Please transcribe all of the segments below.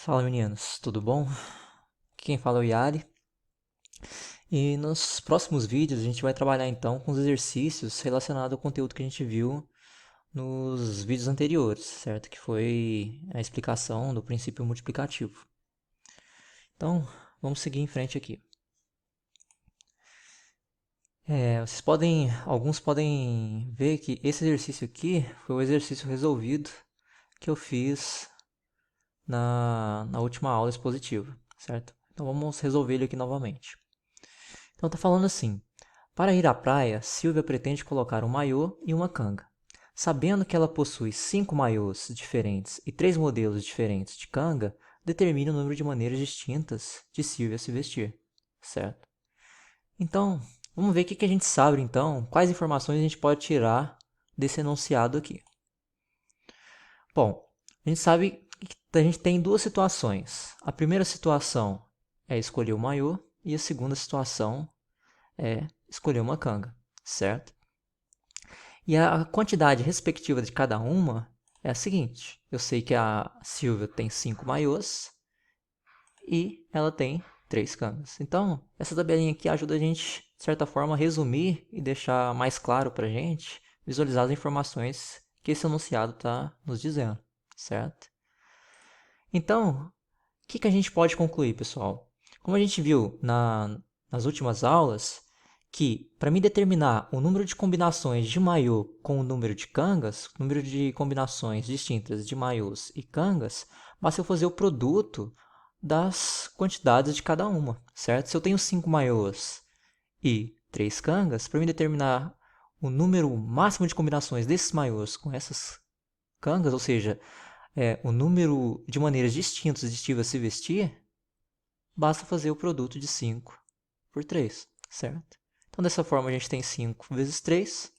Fala meninos, tudo bom? Quem fala é o Yari. E nos próximos vídeos a gente vai trabalhar então com os exercícios relacionados ao conteúdo que a gente viu nos vídeos anteriores, certo? Que foi a explicação do princípio multiplicativo. Então, vamos seguir em frente aqui. Alguns podem ver que esse exercício aqui foi o exercício resolvido que eu fiz na última aula expositiva, certo? Então vamos resolver ele aqui novamente. Então tá falando assim: para ir à praia, Silvia pretende colocar um maiô e uma canga. Sabendo que ela possui 5 maiôs diferentes e 3 modelos diferentes de canga, determine o número de maneiras distintas de Silvia se vestir, certo? Então, vamos ver o que a gente sabe então, quais informações a gente pode tirar desse enunciado aqui. Bom, a gente sabe que a gente tem duas situações. A primeira situação é escolher o maiô e a segunda situação é escolher uma canga, certo? E a quantidade respectiva de cada uma é a seguinte. Eu sei que a Silvia tem 5 maiôs e ela tem 3 cangas. Então, essa tabelinha aqui ajuda a gente, de certa forma, a resumir e deixar mais claro para a gente visualizar as informações que esse enunciado está nos dizendo, certo? Então, o que a gente pode concluir, pessoal? Como a gente viu nas últimas aulas, que para mim determinar o número de combinações de maiô com o número de cangas, o número de combinações distintas de maiôs e cangas, basta eu fazer o produto das quantidades de cada uma, certo? Se eu tenho 5 maiôs e 3 cangas, para mim determinar o número máximo de combinações desses maiôs com essas cangas, ou seja, o número de maneiras distintas de Steve se vestir, basta fazer o produto de 5 por 3, certo? Então, dessa forma, a gente tem 5 vezes 3,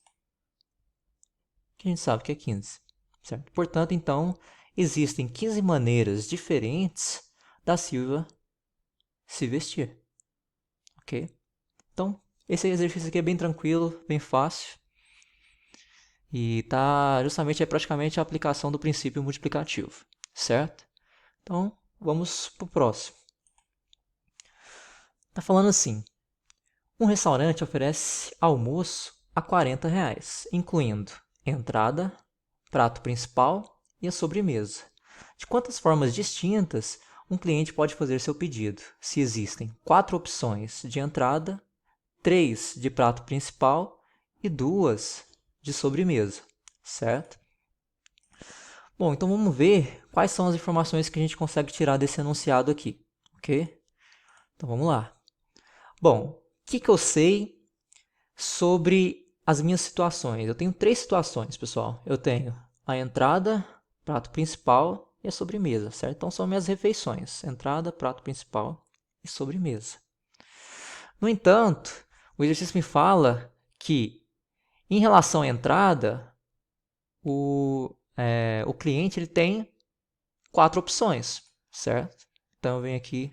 que a gente sabe que é 15, certo? Portanto, então, existem 15 maneiras diferentes da Silvia se vestir, ok? Então, esse exercício aqui é bem tranquilo, bem fácil, e tá justamente praticamente a aplicação do princípio multiplicativo, certo? Então, vamos para o próximo. Tá falando assim: um restaurante oferece almoço a R$ 40, incluindo entrada, prato principal e a sobremesa. De quantas formas distintas um cliente pode fazer seu pedido, se existem 4 opções de entrada, 3 de prato principal e 2 de sobremesa, certo? Bom, então vamos ver quais são as informações que a gente consegue tirar desse enunciado aqui, ok? Então vamos lá. Bom, o que eu sei sobre as minhas situações? Eu tenho 3 situações, pessoal. Eu tenho a entrada, prato principal e a sobremesa, certo? Então são minhas refeições: entrada, prato principal e sobremesa. No entanto, o exercício me fala que, em relação à entrada, o cliente ele tem 4 opções, certo? Então eu venho aqui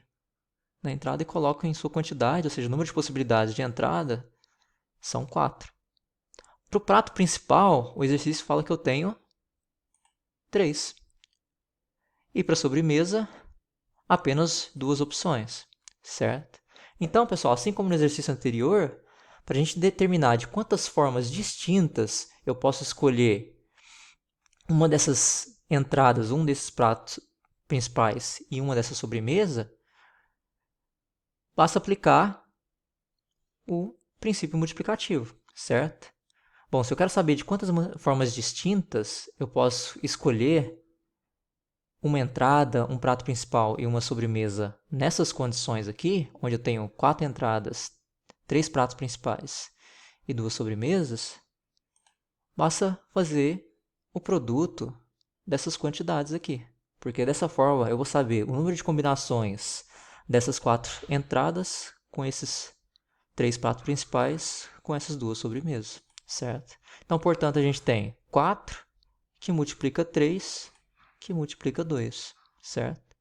na entrada e coloco em sua quantidade, ou seja, o número de possibilidades de entrada são 4. Para o prato principal, o exercício fala que eu tenho 3. E para a sobremesa, apenas 2 opções, certo? Então, pessoal, assim como no exercício anterior, para a gente determinar de quantas formas distintas eu posso escolher uma dessas entradas, um desses pratos principais e uma dessa sobremesa, basta aplicar o princípio multiplicativo, certo? Bom, se eu quero saber de quantas formas distintas eu posso escolher uma entrada, um prato principal e uma sobremesa nessas condições aqui, onde eu tenho 4 entradas, 3 pratos principais e 2 sobremesas, basta fazer o produto dessas quantidades aqui. Porque dessa forma eu vou saber o número de combinações dessas 4 entradas com esses 3 pratos principais com essas 2 sobremesas, certo? Então, portanto, a gente tem 4 que multiplica 3 que multiplica 2, certo?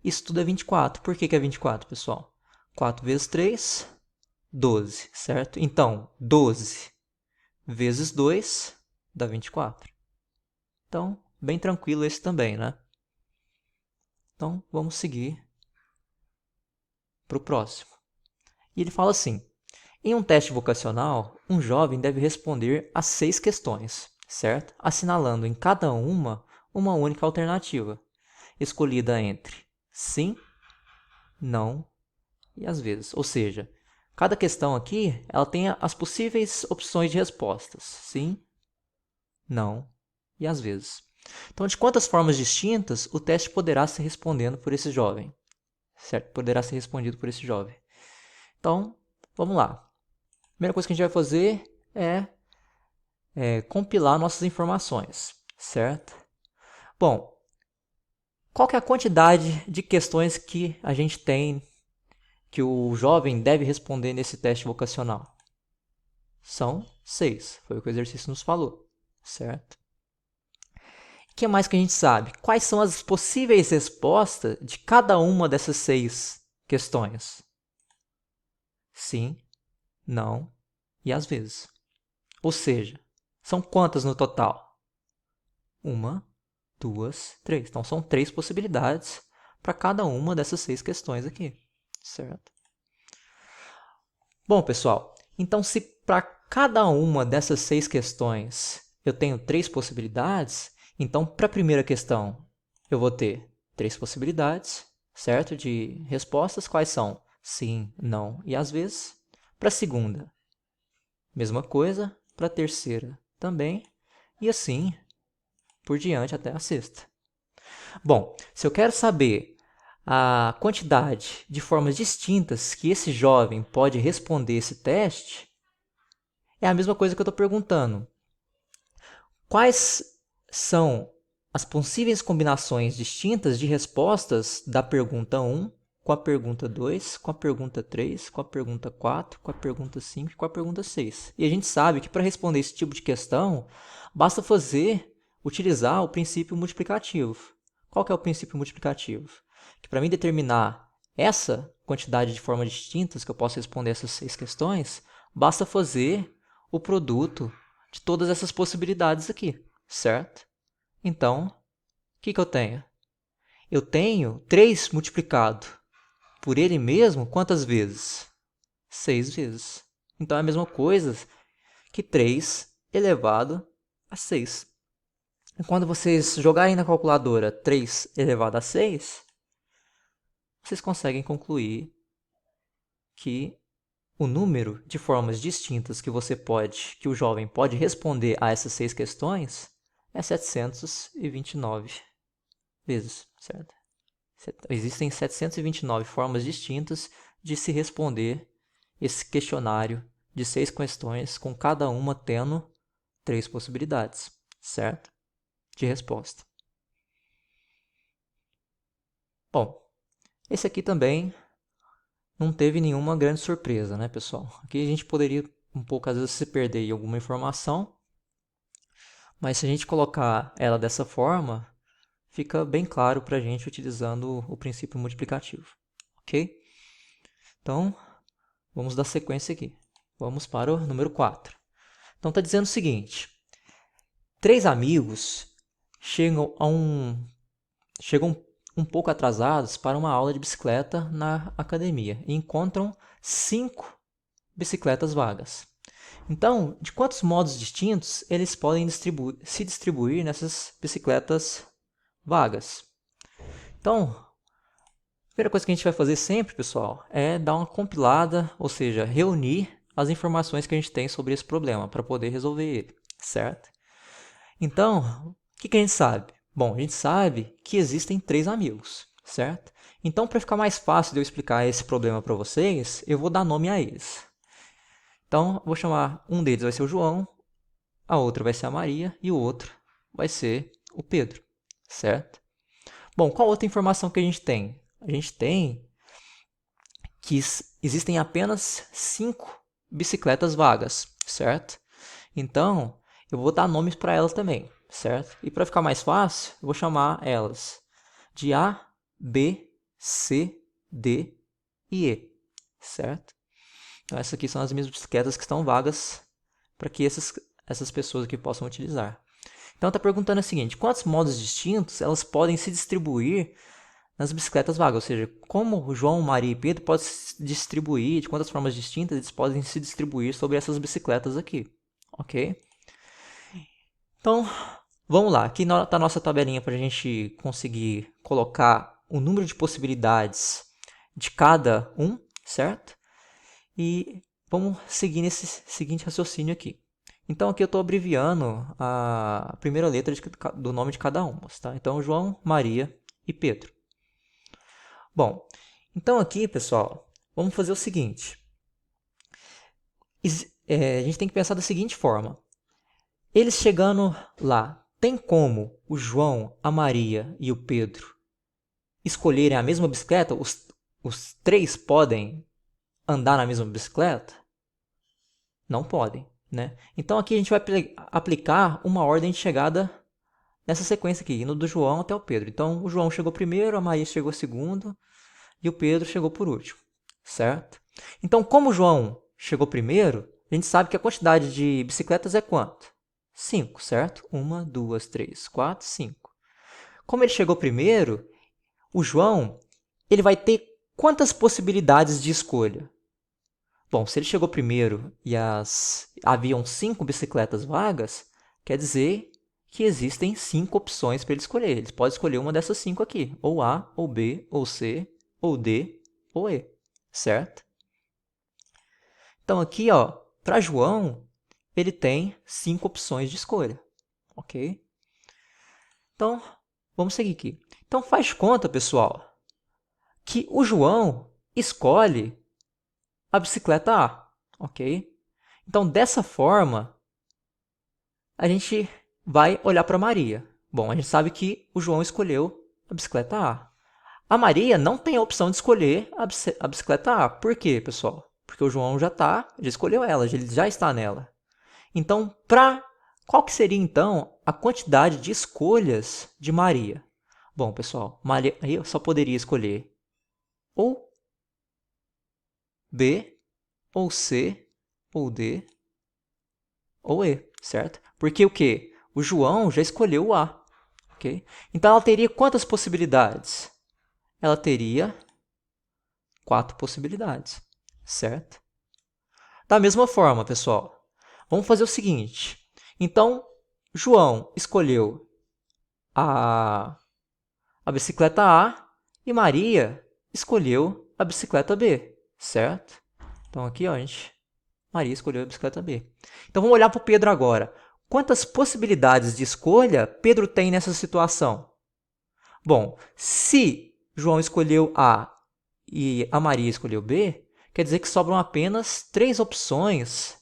Isso tudo é 24. Por que é 24, pessoal? 4 vezes 3, 12, certo? Então, 12 vezes 2 dá 24. Então, bem tranquilo esse também, né? Então, vamos seguir para o próximo. E ele fala assim: em um teste vocacional, um jovem deve responder a 6 questões, certo? Assinalando em cada uma única alternativa, escolhida entre sim, não e às vezes. Ou seja, cada questão aqui ela tem as possíveis opções de respostas: sim, não e às vezes. Então, de quantas formas distintas o teste poderá ser respondendo por esse jovem? Certo? Poderá ser respondido por esse jovem. Então, vamos lá. A primeira coisa que a gente vai fazer é compilar nossas informações, certo? Bom, qual que é a quantidade de questões que a gente tem, que o jovem deve responder nesse teste vocacional? São 6, foi o que o exercício nos falou, certo? O que mais que a gente sabe? Quais são as possíveis respostas de cada uma dessas 6 questões? Sim, não e às vezes. Ou seja, são quantas no total? 1, 2, 3. Então, são 3 possibilidades para cada uma dessas 6 questões aqui, certo? Bom, pessoal, então se para cada uma dessas 6 questões eu tenho 3 possibilidades, então para a primeira questão eu vou ter 3 possibilidades, certo? De respostas, quais são? Sim, não e às vezes. Para a segunda, mesma coisa. Para a terceira também. E assim por diante até a sexta. Bom, se eu quero saber a quantidade de formas distintas que esse jovem pode responder esse teste, é a mesma coisa que eu estou perguntando. Quais são as possíveis combinações distintas de respostas da pergunta 1 com a pergunta 2, com a pergunta 3, com a pergunta 4, com a pergunta 5 e com a pergunta 6? E a gente sabe que para responder esse tipo de questão, basta utilizar o princípio multiplicativo. Qual que é o princípio multiplicativo? Que para mim determinar essa quantidade de formas distintas que eu posso responder essas 6 questões, basta fazer o produto de todas essas possibilidades aqui, certo? Então, o que eu tenho? Eu tenho 3 multiplicado por ele mesmo quantas vezes? 6 vezes. Então é a mesma coisa que 3 elevado a 6. E quando vocês jogarem na calculadora 3 elevado a 6, vocês conseguem concluir que o número de formas distintas que que o jovem pode responder a essas 6 questões é 729 vezes, certo? Existem 729 formas distintas de se responder esse questionário de 6 questões, com cada uma tendo 3 possibilidades, certo? De resposta. Bom, esse aqui também não teve nenhuma grande surpresa, né, pessoal? Aqui a gente poderia um pouco, às vezes, se perder em alguma informação, mas se a gente colocar ela dessa forma, fica bem claro para a gente utilizando o princípio multiplicativo, ok? Então, vamos dar sequência aqui. Vamos para o número 4. Então, está dizendo o seguinte: 3 amigos chegam um pouco atrasados para uma aula de bicicleta na academia e encontram 5 bicicletas vagas. Então, de quantos modos distintos eles podem se distribuir nessas bicicletas vagas? Então, a primeira coisa que a gente vai fazer sempre, pessoal, é dar uma compilada, ou seja, reunir as informações que a gente tem sobre esse problema para poder resolver ele, certo? Então, o que a gente sabe? Bom, a gente sabe que existem 3 amigos, certo? Então, para ficar mais fácil de eu explicar esse problema para vocês, eu vou dar nome a eles. Então, vou chamar um deles vai ser o João, a outra vai ser a Maria e o outro vai ser o Pedro, certo? Bom, qual outra informação que a gente tem? A gente tem que existem apenas 5 bicicletas vagas, certo? Então, eu vou dar nomes para elas também, certo? E para ficar mais fácil, eu vou chamar elas de A, B, C, D e E, certo? Então, essas aqui são as minhas bicicletas que estão vagas para que essas pessoas aqui possam utilizar. Então, está perguntando o seguinte: quantos modos distintos elas podem se distribuir nas bicicletas vagas, ou seja, como João, Maria e Pedro podem se distribuir, de quantas formas distintas eles podem se distribuir sobre essas bicicletas aqui, ok? Então, vamos lá, aqui está a nossa tabelinha para a gente conseguir colocar o número de possibilidades de cada um, certo? E vamos seguir nesse seguinte raciocínio aqui. Então aqui eu estou abreviando a primeira letra do nome de cada um, tá? Então João, Maria e Pedro. Bom, então aqui, pessoal, vamos fazer o seguinte. A gente tem que pensar da seguinte forma. Eles chegando lá, tem como o João, a Maria e o Pedro escolherem a mesma bicicleta? Os três podem andar na mesma bicicleta? Não podem, né? Então aqui a gente vai aplicar uma ordem de chegada nessa sequência aqui, indo do João até o Pedro. Então o João chegou primeiro, a Maria chegou segundo e o Pedro chegou por último, certo? Então como o João chegou primeiro, a gente sabe que a quantidade de bicicletas é quanto? 5, certo? 1, 2, 3, 4, 5. Como ele chegou primeiro, o João ele vai ter quantas possibilidades de escolha? Bom, se ele chegou primeiro e haviam 5 bicicletas vagas, quer dizer que existem 5 opções para ele escolher. Ele pode escolher uma dessas 5 aqui, ou A, ou B, ou C, ou D, ou E, certo? Então aqui, ó, para João, ele tem 5 opções de escolha, ok? Então, vamos seguir aqui. Então faz conta, pessoal, que o João escolhe a bicicleta A, ok? Então, dessa forma, a gente vai olhar para Maria. Bom, a gente sabe que o João escolheu a bicicleta A. A Maria não tem a opção de escolher a bicicleta A. Por quê, pessoal? Porque o João já escolheu ela, ele já está nela. Então, qual que seria então a quantidade de escolhas de Maria? Bom, pessoal, Maria só poderia escolher ou B, ou C, ou D, ou E, certo? Porque o quê? O João já escolheu o A, ok? Então ela teria quantas possibilidades? Ela teria 4 possibilidades, certo? Da mesma forma, pessoal, vamos fazer o seguinte. Então, João escolheu a bicicleta A e Maria escolheu a bicicleta B, certo? Então aqui, ó, Maria escolheu a bicicleta B. Então vamos olhar para o Pedro agora. Quantas possibilidades de escolha Pedro tem nessa situação? Bom, se João escolheu A e a Maria escolheu B, quer dizer que sobram apenas 3 opções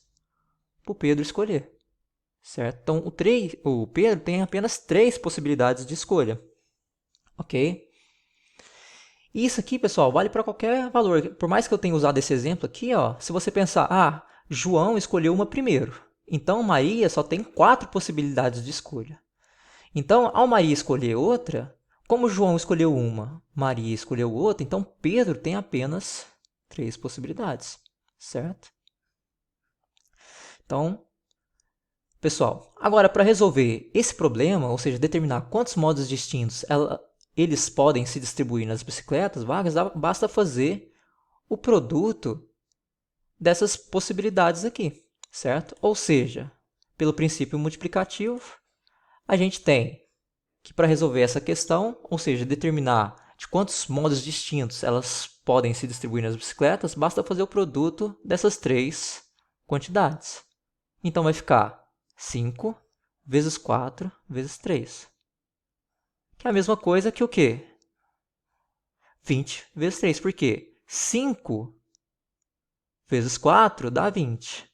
para o Pedro escolher, certo? Então o Pedro tem apenas 3 possibilidades de escolha, ok? E isso aqui, pessoal, vale para qualquer valor. Por mais que eu tenha usado esse exemplo aqui, ó, se você pensar, João escolheu uma primeiro, então Maria só tem 4 possibilidades de escolha. Então, ao Maria escolher outra, como João escolheu uma, Maria escolheu outra, então Pedro tem apenas 3 possibilidades, certo? Então, pessoal, agora para resolver esse problema, ou seja, determinar quantos modos distintos eles podem se distribuir nas bicicletas vagas, basta fazer o produto dessas possibilidades aqui, certo? Ou seja, pelo princípio multiplicativo, a gente tem que para resolver essa questão, ou seja, determinar de quantos modos distintos elas podem se distribuir nas bicicletas, basta fazer o produto dessas 3 quantidades. Então vai ficar 5 vezes 4 vezes 3. Que é a mesma coisa que o quê? 20 vezes 3. Por quê? 5 vezes 4 dá 20.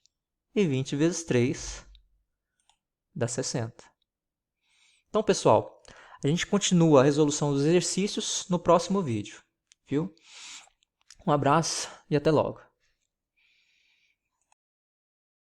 E 20 vezes 3 dá 60. Então, pessoal, a gente continua a resolução dos exercícios no próximo vídeo, viu? Um abraço e até logo.